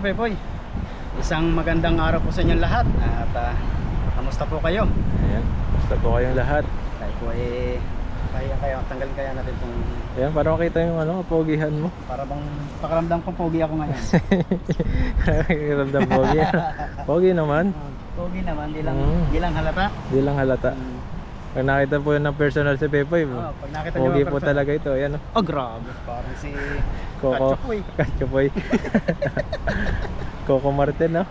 Pepoy. Isang magandang araw po sa inyong lahat. At kamusta po kayo? Ayan, kamusta po kayong lahat? Tayo po kaya tanggalin kaya natin itong... Ayan, para makita yung kapogihan mo. Para bang pakaramdam kong pogi ako ngayon. Ramdam pogi. Pogi naman. Pogi naman, di lang halata. Di lang halata. Pag nakita po yun ng personal si Pepoy, Pag nakita pogi nyo po talaga ito. Ayan, oh, grabe. Parang si Coco. Kachopoy. Kachopoy. Coco Martin, no?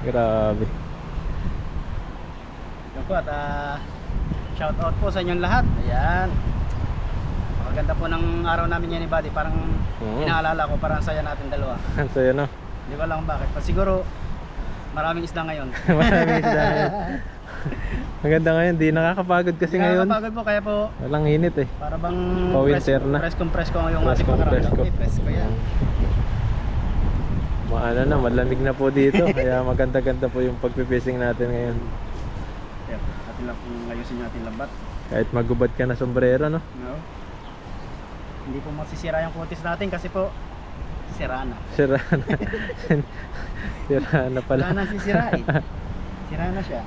Grabe. Yan po at shout out po sa inyong lahat. Ayan. Maganda po ng araw namin yan ni Buddy. Parang inaalala ko, parang saya natin dalawa. Ang saya, no? Di ba lang bakit? Siguro maraming isda ngayon. Maraming isda ngayon. Maganda ngayon, di nakakapagod kasi ngayon. Nakakapagod po kaya po. Walang init eh. Para bang Pa-winter na. presko yung ating pakaramdam. Presko yan. Maano na, malamig na po dito. Kaya maganda-ganda po yung pagpipishing natin ngayon. Yan, atin lang kung ayusin yung ating lambat. Kahit magubad ka na sombrero, no? No? Hindi po masisira yung kutis natin kasi po sira na. Sira na. Sira na pala. Wala na sisira eh. Sira na siya.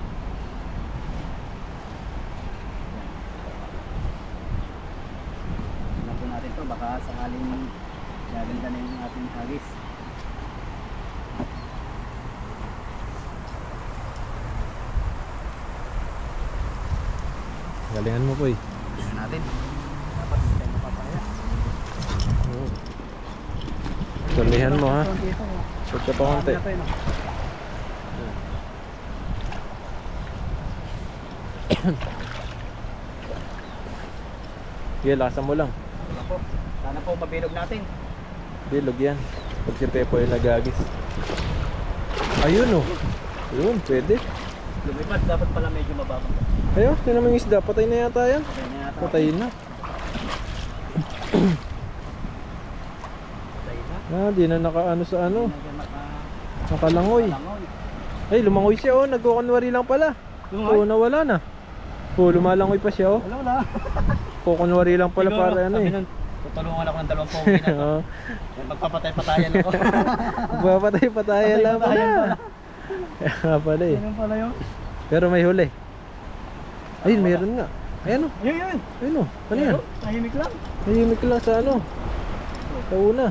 Tignan po natin to, baka sakaling gaganda na yung ating hagis. Galingan mo po eh. Tignan natin. Dapat hindi tayo mapapaya. Tulihan mo ha. Konti ito, oh. Sot pa konti. Marami na to, eh, no? Sige, lakasan mo lang. Wala po. Sana po mabilog natin. Bilog yan. Pag si Pepo yung nagagis. Ayun oh. Ayun, pwede. Lumipad, dapat pala medyo mababa. Ayun, yun naman yung isda. Patay na yata yan. Patay na yata. Patay na. Patay na. Ah, di na nakaano sa ano. Hindi na Nakalangoy. langoy. Ay, lumangoy siya oh. Nagkukunwari lang pala. Oo, nawala na. Oo, lumalangoy pa siya oh. Wala. Kukunwari lang pala Siguro, para ano sabi eh. nun, tutulungan ako ng dalawang pogi na to. Oo. Magpapatay-patayan ako. Papatay-patayan lang pala. Kaya pala eh. Ganun pala yun. Pero may huli. Ayun, mayroon nga. Ayan o. Yun. Ayun o. Ano yan? Tahimik lang. Nahimik lang sa ano. Sa una.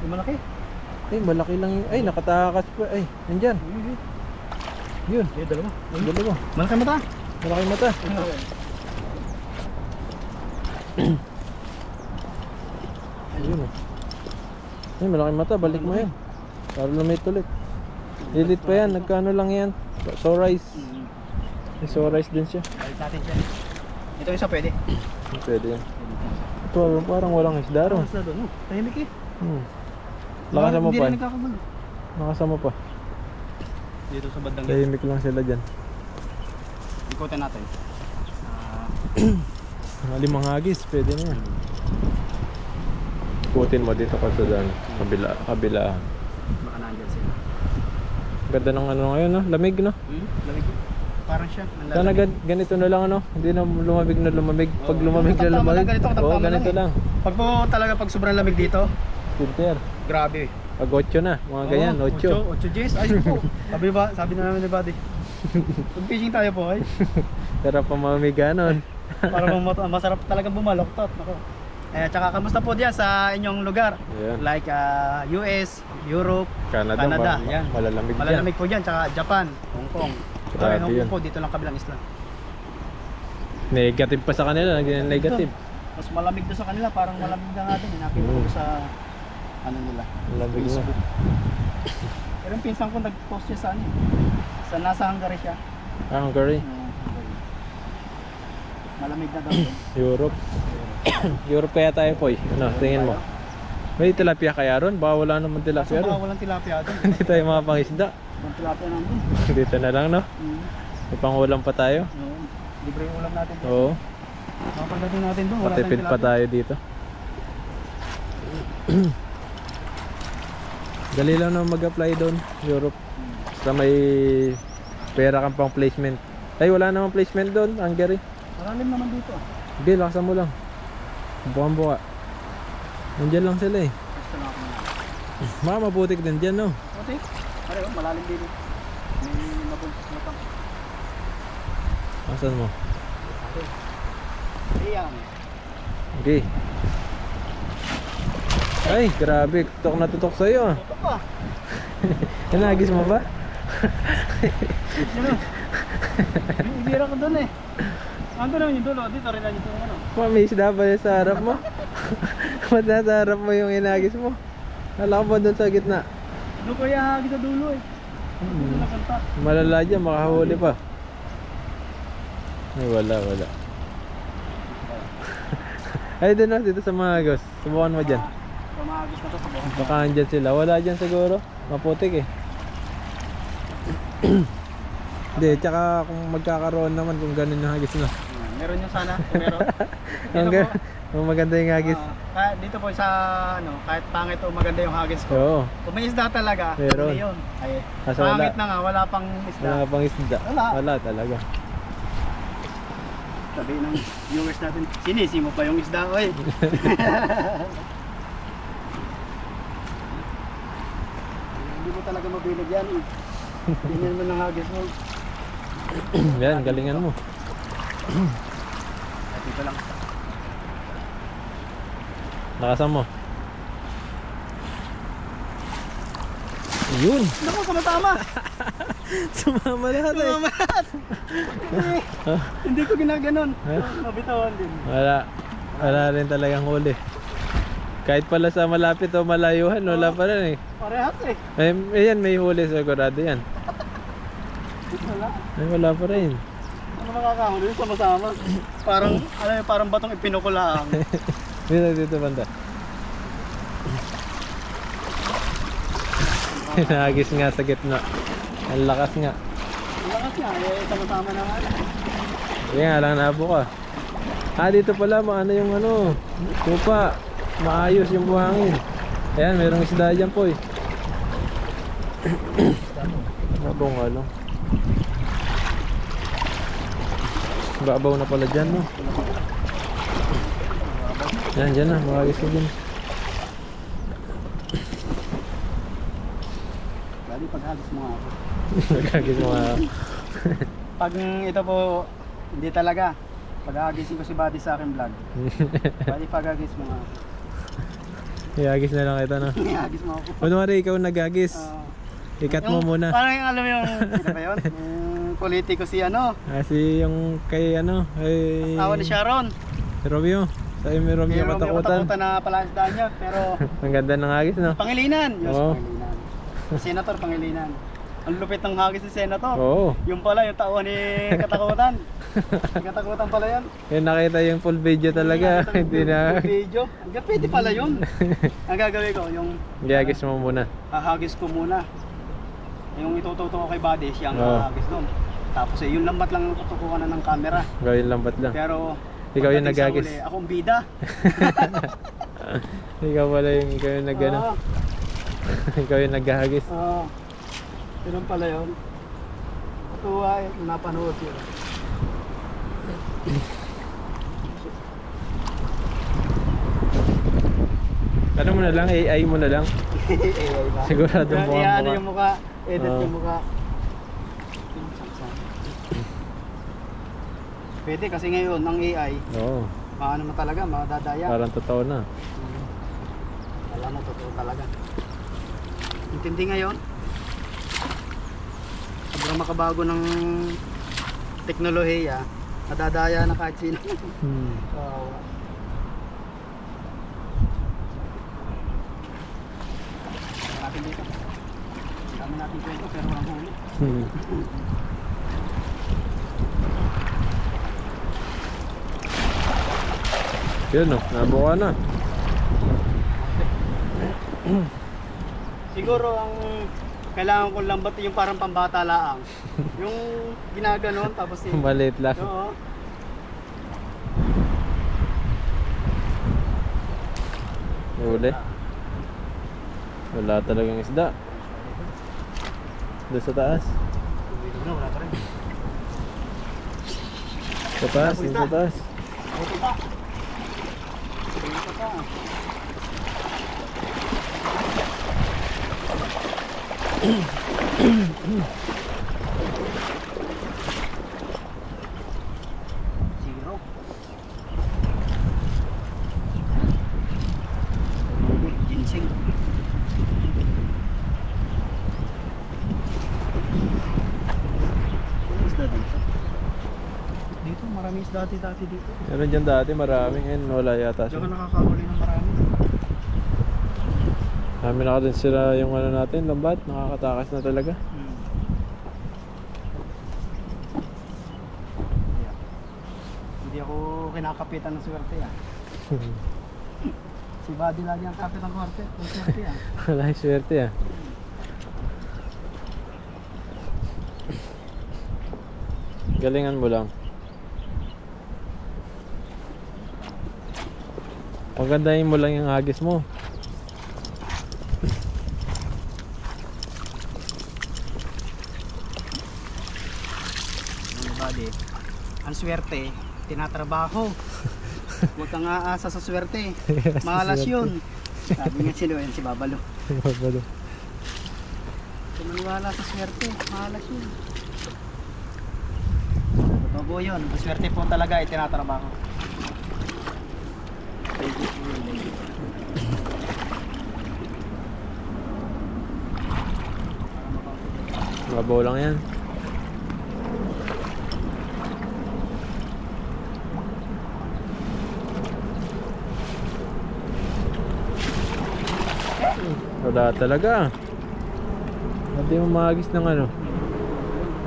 Yung malaki. Ay, malaki lang yung... Ay, nakatakas pa. Ay, nandyan. Yun. Yung dalawa. Dalawa. Malaki mata. Malaki mata. Ayun o. Ay, malaki mata. Balik mo yan. Para lumit ulit. Lilit pa yan. Nagkano lang yan. So rice. May so rice din siya. Balik natin siya. Ito isa pwede. Pwede yan. Ito, parang walang isda ron. Basta doon. Tahimik eh. Lakasan mo Hindi pa. rin nagkakagulo. Nakasama pa. Dito sa bandang ito. Tahimik lang sila dyan. Ikutin natin. Mga limang hagis, pwede na yan. Ikutin mo dito ka sa dyan. Kabila. Baka nandyan sila. Ganda ng ano ngayon, no? Lamig, no? Lamig. Parang siya. Sana ganito na lang, ano? Hindi na lumamig na lumamig. Pag lumamig na lumamig. Oo, ganito lang. Pag po talaga pag sobrang lamig dito, Filter. grabe. Pag 8 na, mga ganyan, 8. 8 Gs. Ayun po. Sabi na namin ni Buddy. Pag fishing tayo po ay. Sarap pa mamig ganon. Para masarap talaga bumaloktot. Nako. Tsaka kamusta po diyan sa inyong lugar? Ayan. Like US, Europe, Canada. yan. Malalamig dyan. Malalamig po diyan, tsaka Japan, Hong Kong. Grabe Hong yun. Kong po dito lang kabilang isla. Negative pa sa kanila, naging negative. Mas malamig doon sa kanila, parang malamig na nga din. Nakita ko sa ano nila. Malamig na. Facebook. Pero yung pinsan ko nag-post siya sa ano eh. Sa nasa Hungary siya. Ah, Hungary. Malamig na daw doon. Europe. Europe kaya tayo po eh. Ano, tingin mo? May tilapia kaya ron? Baka wala naman tilapia Baka ron. walang tilapia doon. Hindi tayo makapangisda. Walang tilapia namin. Dito na lang, no? May pangulam pa tayo. Oo. Libre yung ulam natin doon. Oo. Makapagdating natin doon. Wala Patipid tayong pa tilapia. tayo dito. Dali lang naman mag-apply doon, Europe. Basta may pera kang pang placement. Ay, wala namang placement doon, Hungary. Malalim naman dito. Hindi, lakasan mo lang. Buka-buka. Nandiyan lang sila eh. Basta lang ako na. Mga mabutik din dyan, no? Puti. Pareho, malalim din. May mabuntis na pang. Asan mo? Ayan. Okay. Ay, grabe. Tutok na tutok sa'yo ah. Ito pa. Hinagis mo ba? Ano? Ibira ko doon eh. Ando naman yung dulo. Dito rin lang yung ano. May isda ba yung sa harap mo? Ba't nasa harap mo yung hinagis mo? Kala ko ba doon sa gitna? Doon ko yung sa dulo eh. Dito na kanta. Malala dyan, makahuli pa. Ay, wala. Ay, doon na, dito sa mga agos. Subukan mo dyan. Pamagos na to sa buhay. Baka andyan sila. Wala dyan siguro. Maputik eh. Hindi, tsaka kung magkakaroon naman kung ganun yung hagis na. Meron yung sana. Kung meron. Dito po. Kung maganda yung hagis. Kahit dito po sa ano, kahit pangit o maganda yung hagis ko. Oo. Kung may isda talaga, Meron. hindi yun. Ay, Kaso wala. pangit na nga, wala pang isda. Wala pang isda. Wala talaga. Sabi ng viewers natin, sinisi mo pa yung isda, oy. Hindi mo talaga mabilag yan eh. Ganyan mo ng hagis mo. Yan, galingan mo. At dito lang. Lakasan mo. Yun. Naku, kumatama. Sumama lahat eh. Kumamat. Hindi ko ginaganon. Mabitawan din. Wala rin talagang huli. Kahit pala sa malapit o malayuhan, wala pa rin eh. Parehas eh. Ayan, may huli sigurado yan. Wala. Ay, wala pa rin. Ano makakahuli? Sama-sama. Parang, alam mo, parang batong ipinukulaang. Dito banda. Hinagis nga sa gitna. Ang lakas nga. Ang lakas nga, eh, sama-sama naman. Kaya nga lang nabo ka. Dito pala maano yung ano, tupa. Maayos yung buhangin. Ayan, mayroong isda dyan po eh. Nabong ano. Babaw na pala dyan, no? Yan, dyan na, makagis ko dyan. Lali paghagis mo nga ako. Makagis mo nga. Pag ito po, hindi talaga. Paghahagisin ko si Buddy sa akin vlog. Buddy, paghagis mo nga ako. Ihagis na lang kita, no? Ihagis mo ako. Kunwari ikaw naghagis. Ikat mo muna. Parang yung alam mo yung, ano ba yun? Yung politiko si ano? Si yung kay ano, kay Asawa ni Sharon. si Romeo. Sa may Romeo Matakutan. Na palansdaan niya, pero Ang ganda ng hagis, no? Pangilinan. Yes, Oo. Pangilinan. Senator Pangilinan. Ang lupit ng hagis ni Senator. Oo. Yung pala, yung tauhan ni Katakutan. Katakutan pala yan. Yung nakita yung full video talaga. Hindi na. Video. Hanggang pwede pala yun. Ang gagawin ko, yung Ihagis mo muna. hahagis ko muna. Yung itututo ko kay Buddy, siyang Oo. hahagis doon. Tapos yung lambat lang ang tutukuhan na ng camera. Gawin lambat lang. Pero Ikaw yung pagdating sa naghagis. huli, akong bida. Ikaw pala ikaw yung nagano. Oo. Ikaw yung naghahagis. Oo. Ganun pala yun. Tuwa eh, napanood yun. Ano mo na lang, AI mo na lang. Sigurado mo ang Ano mukha. yung mukha, edit Oo. yung mukha. Pwede kasi ngayon ng AI, Oo, maano mo talaga, madadaya. parang totoo na. Wala mo, totoo talaga. Intindi ngayon? Sobrang makabago ng teknolohiya, nadadaya na kahit sino. Kawawa. Natin dito. Ang dami natin kwento pero walang huli. Yun no, nabuka na. Siguro ang kailangan kong lambat yung parang pambata laang. Yung ginaganon tapos Maliit lang. Oo. Huli. Wala talagang isda. Doon sa taas. No, wala pa rin. Sa taas, doon sa taas. Ito pa. Ito pa. Zero. Ginseng. Isda dito. Dito, maraming isda dati dito. Meron dyan dati maraming, ngayon wala yata Diyan ka siya. nakakahuli ng marami. Kami na din sila yung ano natin, lambat, nakakatakas na talaga. Yeah. Hindi ako kinakapitan ng swerte ah. Si Buddy lagi ang kapit ng swerte. Ang swerte ah. Wala yung swerte ah. Galingan mo lang. Pagandahin mo lang yung agis mo. Ano Buddy? Ang swerte, tinatrabaho. Huwag kang aasa sa swerte. Malas yun. Sabi nga sila yan si Babalo. Babalo. Kung maniwala sa swerte, malas yun. Totoo po yun. Ang swerte po talaga ay tinatrabaho. Mabaw lang yan. Wala talaga. Hindi mo maagis ng ano.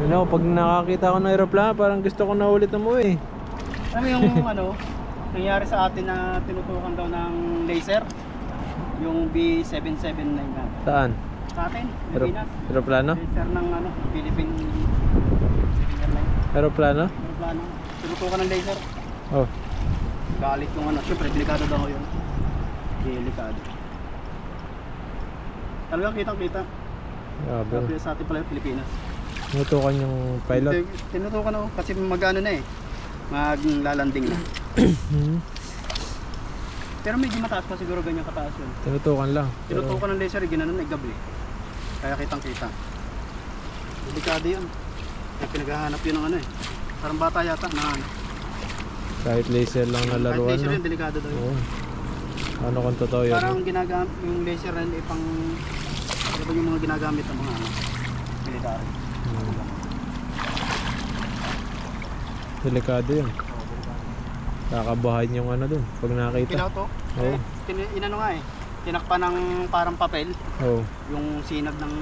Ano, pag nakakita ko ng aeroplano, parang gusto ko na ulit umuwi. Ano yung ano, nangyari sa atin na tinutukan daw ng laser? Yung B779 na. Saan? Sa atin, Pilipinas. Aeroplano? Laser ng ano, Philippine Airline. Aeroplano? Aeroplano. Tinutukan ng laser. Oh. Galit yung ano, syempre delikado daw yun. Delikado. Talagang kitang-kita. Grabe. Sabi sa atin pala yung Pilipinas. Tinutukan yung pilot. Tinutukan ako kasi mag-ano na eh. Maglalanding na. Pero medyo mataas pa siguro ganyan kataas yun. Tinutukan lang. Tinutukan ng laser, ginanon ay gabli. Kaya kitang-kita. Delikado yun. Kaya pinaghahanap yun ng ano eh. Parang bata yata na ano. Kahit laser lang na Kahit laruan, laser no? yun, delikado daw yun. Oo. Ano kung totoo yun? Parang ginagamit yung laser na yun, pang ano ba yung mga ginagamit ng mga ano, military. Delikado yun. Kakabahan yung ano dun pag nakita. Pilaw to? Oo. Inano nga eh. Tinakpan ng parang papel Oo. yung sinag ng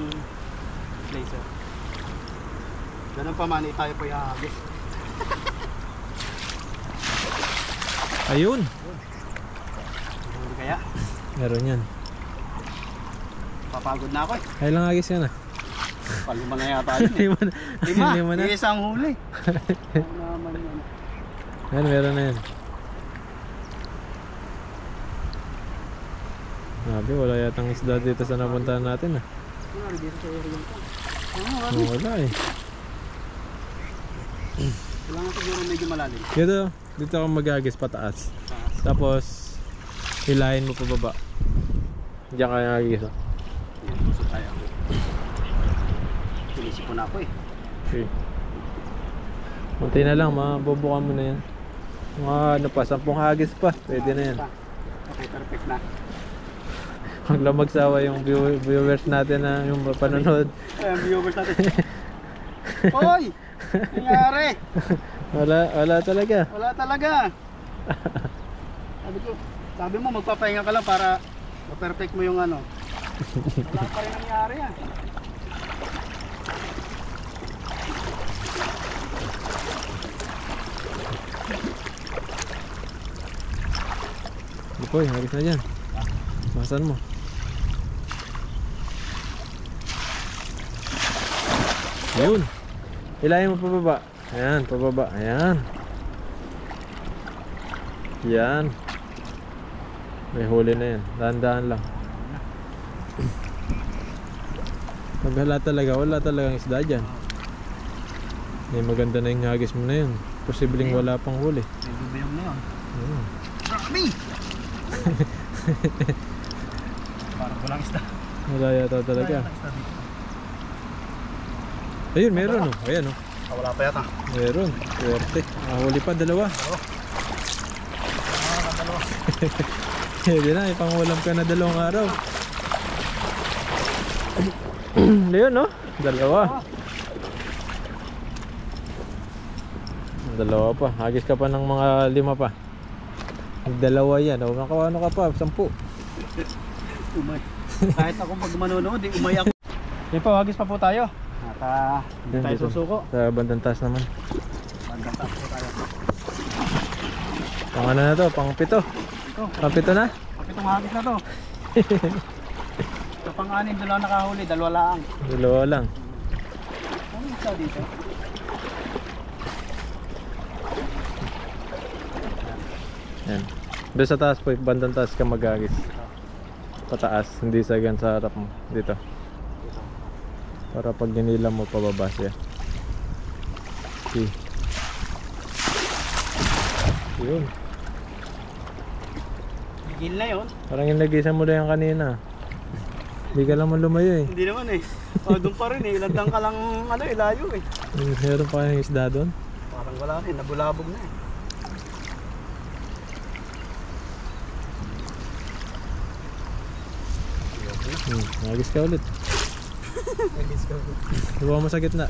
laser. Ganun pa man, tayo po ihahagis. Ayun! Hindi kaya? Meron yan. Papagod na ako eh. Ay lang agis yan ah. Palima na yata yun eh. Lima na. Isang huli. Ano naman yun. Yan, meron na yan. Sabi, wala yatang isda dito sa napuntahan natin ah. Ano dito sa area ko? Wala eh. Kailangan siguro medyo malalim. Dito ako mag-agis pataas. Tapos, hilahin mo pa baba. Diyan ka agis ah. Pusok tayo. Pinisip ko na ako eh. Okay. Kunti na lang, mabubukan mo na yan. Mga ano pa, 10 hagis pa. Pwede na yan. Okay, perfect na. Huwag lang magsawa yung viewers natin na yung panonood. Ay, ang viewers natin. Hoy! Nangyari! Wala talaga. Wala talaga. Sabi mo magpapahinga ka lang para ma-perfect mo yung ano. Wala pa rin nangyari ah. Uy, haris na dyan. Masan mo? Ayun. Hilahin mo pababa. Ayan, pababa. Ayan. Yan. May huli na yan. Dahan-dahan lang. Maghala talaga. Wala talagang isda dyan. May maganda na yung hagis mo na yun. Posibleng wala pang huli. May bubiyong na yun. Ayun. Marami! Parang walang isda. Wala yata talaga. Walang isda dito. Ayun, meron oh. Ayan oh. Wala pa yata. Meron. Swerte. Huli pa, dalawa. Dalawa. Hindi na, ipangulam ka na 2 araw. Ayun no? Dalawa. Dalawa pa. Hagis ka pa ng mga 5 pa. Dalawa yan. O, ano ka pa? 10. Umay. Kahit ako pag manonood, umay ako. Yan po, hagis pa po tayo. At hindi Yan, tayo dito. susuko. Sa bandang taas naman. Bandang taas po tayo. Pang ano na to? Pang 7. Ito, Pang 7 na? kapitong hagis na to. Ito pang-anim, 2 nakahuli, 2 lang. 2 lang. Ano isa dito? Yan. Doon sa taas po, bandang taas ka maghagis. Pataas, hindi sa gan sa harap mo. Dito. Para pag ginila mo, pababa siya. Okay. Yun. Bigil na yun. Parang inagisan mo na yan kanina. Hindi ka lang lumayo eh. Hindi naman eh. Doon pa rin eh. Landang ka lang layo eh. Meron pa kayong isda doon? Parang wala rin. Nabulabog na eh. Nagis ka ulit. Nagis ka. Diba mo sa gitna?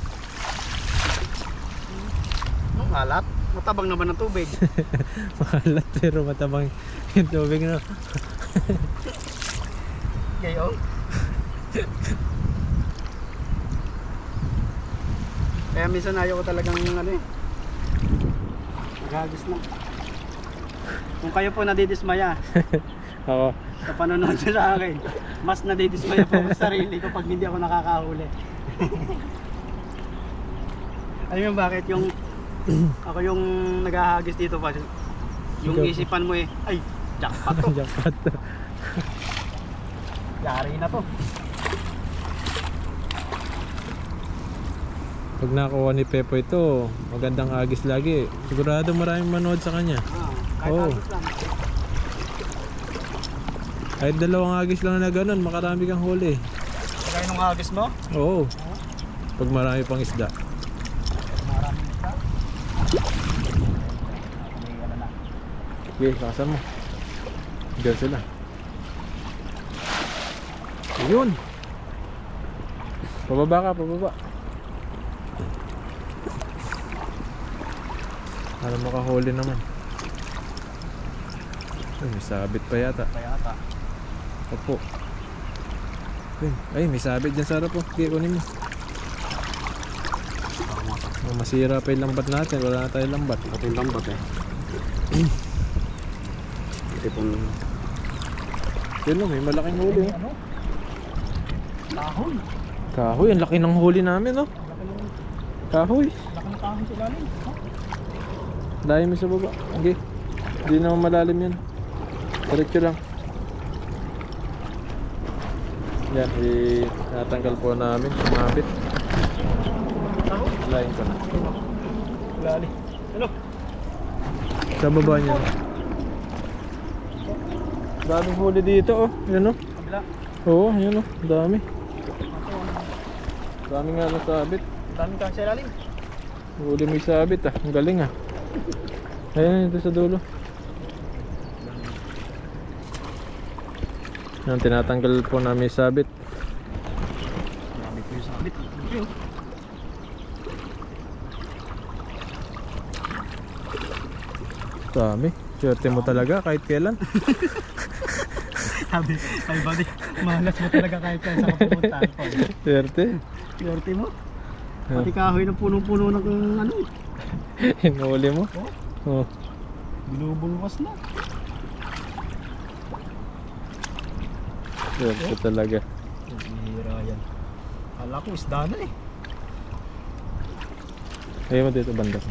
Anong alat? Matabang naman ang tubig. Makalat pero matabang yung tubig na. Gayon. Kaya minsan ayaw ko talagang maghagis na. Kung kayo po nadidismaya Ako. sa panonood sa akin, mas nadidismaya po ako sa sarili ko pag hindi ako nakakahuli. Alam mo bakit yung ako yung naghahagis dito pa, yung isipan mo eh, ay, jackpot to. Jackpot to. Yari na to. Pag nakuha ni Pepo ito, magandang agis lagi. Sigurado maraming manood sa kanya. Kahit Oo. hagis lang. Kahit 2 agis lang na ganun, makarami kang huli. Kaya nung hagis mo, Oo. Pag marami pang isda. maraming isa. May na. Okay, lakasan mo. Diyan sila. Ayun. Pababa ka, pababa. Para makahuli naman. Ay, may sabit pa yata. Kaya ata. Opo. Ay, may sabit dyan sa harap po. Okay, kunin mo. Masira pa yung lambat natin. Wala na tayong lambat. Ito yung lambat eh. Tipong Yun o, may malaking huli. ano? Kahoy. Kahoy, ang laki ng huli namin oh. Kahoy. Laki ng kahoy sa ilalim. Dahil mo sa baba. Okay. Hindi naman malalim yan. Diretso lang. Yan, natanggal po namin. Sumabit. Lain ko na. Lali. Ano? Sa baba niya. Daming huli dito oh. Yan oh. Kabila. Oo, yan oh. Dami. Dami nga ng sabit. Daming kahoy sa ilalim. Huli mo yung sabit ah. Ang galing ah. Ayan, ito sa dulo. Yan, tinatanggal po namin yung sabit. Marami po yung sabit. Dami. Swerte mo talaga kahit kailan. Sabi, ay buddy, malas mo talaga kahit saan sa kapupuntahan ko. Swerte. Swerte mo. Pati kahoy na punong-puno ng ano. Hinuli mo. Oh. Binubulwas na. Swerte talaga. Hira yan. Kala ko isda na eh. Ayaw mo dito banda ko.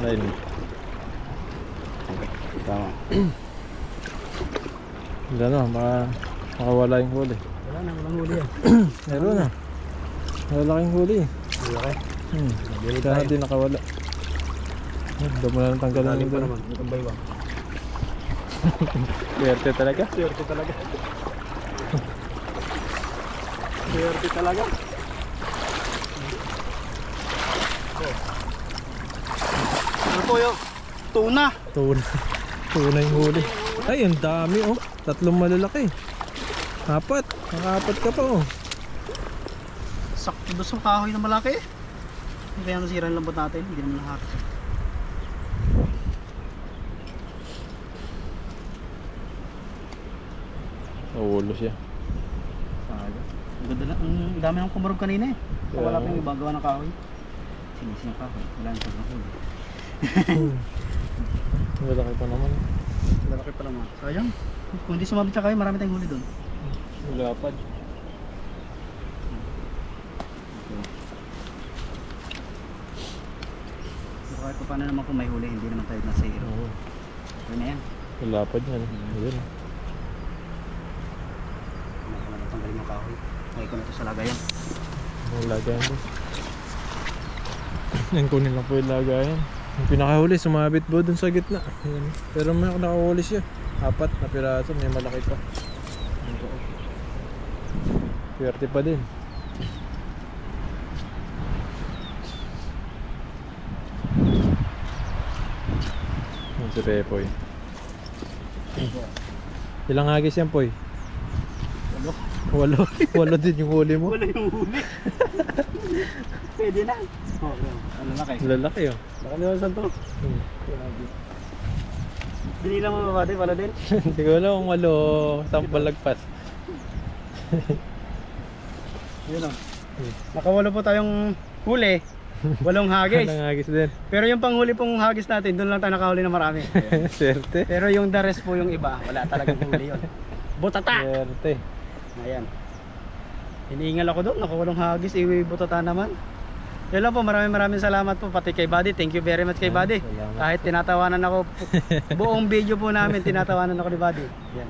Lain. Tama. Gano'n, makawala yung huli. Wala na, walang huli yan. Meron na. Malaking huli. Malaki. Kaya di nakawala. Doon mo na lang tanggalan Galing nito. pa naman. Itong baywang. Swerte talaga. Swerte talaga. Swerte talaga. Ano po yung tuna? Tuna. Tuna yung huli. Ay, ang dami oh. 3 malalaki. 4. Naka-4 ka pa oh. Sakto doon sa kahoy na malaki. Kaya nasira yung lambot natin. Hindi naman lahat. Naulo siya. Ang ganda na. Ang dami ng kumarog kanina eh. Yeah. Wala pa yung ibang gawa ng kahoy. Sinisi ng kahoy. Wala nang pagkakul. Malaki pa naman. Lalaki pa naman. Sayang. Kung hindi sumabit sa kahoy, marami tayong huli doon. Lapad. Kahit pa paano naman kung may huli, hindi naman tayo nasa hero. Oo. Okay na yan. Lapad yan. Ayun. May ko na natanggalin yung kahoy. May ko na ito sa lagayan. Ang lagayan mo. Yan, kunin lang po yung lagayan. Yung pinakahuli, sumabit po dun sa gitna. Ayan. Pero may nakahuli siya. 4 na piraso, may malaki pa. Swerte pa din. Yan si Pepoy. Ilang agis yan, Poy? Walo. 8 din yung huli mo. Wala yung huli. Pwede na. Oh, yun. Ano laki? Lalaki oh. Laki naman saan to? Binilang mo ba ba? Wala din? Hindi ko alam kung malo sampal lagpas. Yun o. Nakawalo po tayong huli. Walong hagis. Walang agis din. Pero yung panghuli pong hagis natin, doon lang tayo nakahuli na marami. Swerte. Pero yung the rest po yung iba, wala talagang huli yun. Butata! Swerte. Ayan. Iniingal ako doon, nakawalong hagis, iwi butata naman. Yun lang po, maraming salamat po pati kay Buddy. Thank you very much kay Buddy. Salamat. Kahit tinatawanan ako, buong video po namin tinatawanan ako ni Buddy. Yan.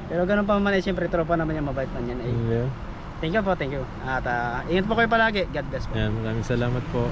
Pero ganun pa man eh, siyempre tropa naman yan, mabait man yan eh. Yeah. Thank you po, thank you. At ingat po kayo palagi. God bless po. Yan, maraming salamat po.